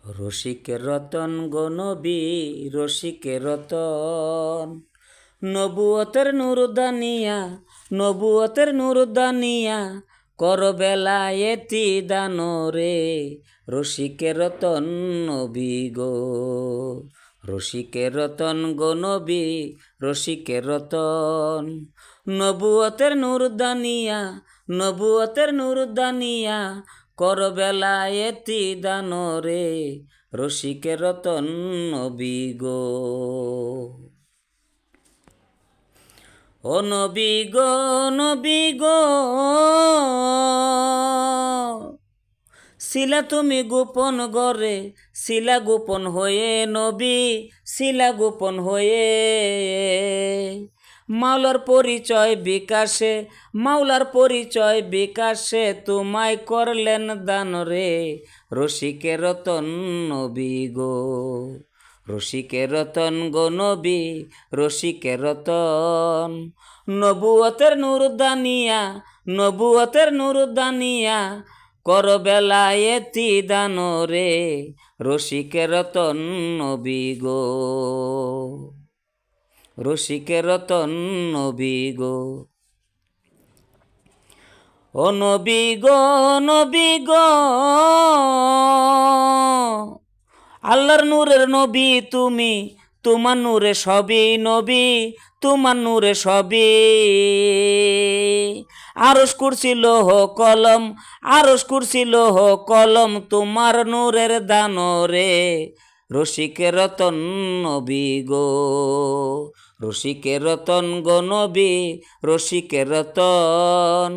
রসিকের রতন গো নবী, রসিকের রতন, নবুয়তের নূর দানিয়া, নবুয়তের নূর দানিয়া, কর বেলায়েতি দানরে, রসিকের রতন নবী গো। রসিকের রতন গো নবী, রসিকের রতন, নবুয়তের নূর দানিয়া, নবুয়তের নূর দানিয়া, কর বেলায়েতি দানরে, রসিকের রতন নবী গো। ও নবী গো, নবী গো, শিলা তুমি গোপন গরে, শিলা গোপন হয়ে নবী, শিলা গোপন হয়ে মাওলার পরিচয় বিকাশে, মাওলার পরিচয় বিকাশে তোমায় করলেন দান রে, রসিকের রতন নবী গো। রসিকের রতন গো নবী, রসিকের রতন, নবুয়তের নূর দানিয়া, নবুয়তের নূর দানিয়া, কর বেলায়েতি দান রে, রসিকের রতন নবী গো। রসিকের রতন নবী গো। ও নবী গো, নবী গো, আল্লাহর নূরের নবী তুমি, তোমার নূরে সবই নবী, তোমার নূরে সবই। আরশ কুরসি লৌহ কলম, আরশ কুরসি লৌহ কলম, তোমার নূরের দান রে, রসিকের রতন নবী গো। রসিকের রতন গো নবী, রসিকের রতন,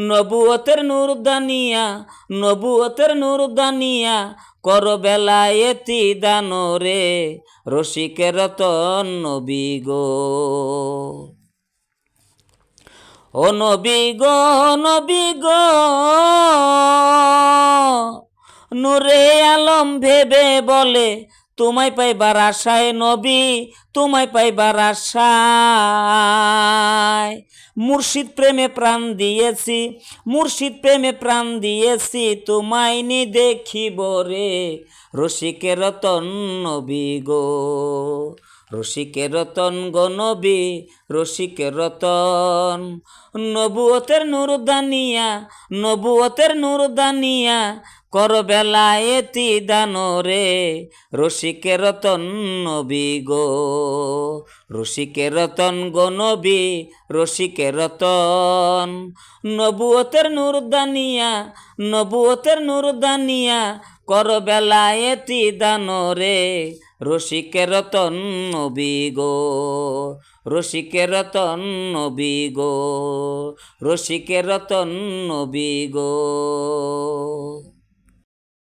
নবুয়তের নূর দানিয়া, নবুয়তের নূর দানিয়া, কর বেলায়েতি দান রে, রসিকের রতন নবী গো। ও নবী গো, নবী গো, নূরে আলম ভেবে বলে তোমায় পাইবার আশায় নবী, তোমায় পাইবার আশায় মুর্শিদ প্রেমে প্রাণ দিয়েছি, মুর্শিদ প্রেমে প্রাণ দিয়েছি, তোমায় নি দেখিব রে, রসিকের রতন নবী গো। রসিকের রতন গো নবী, রসিকের রতন, নবুয়তের নূর দানিয়া, নবুয়তের নূর দানিয়া, কর বেলায়েতি দান রে, রসিকের রতন নবী গো। রসিকের রতন গো নবী, রসিকের রতন, নবুয়তের নূর দানিয়া, নবুয়তের নূর দানিয়া, কর বেলায়েতি দান রে, রসিকের রতন নবী গো। রসিকের রতন নবী গো, রসিকের রতন নবী গো।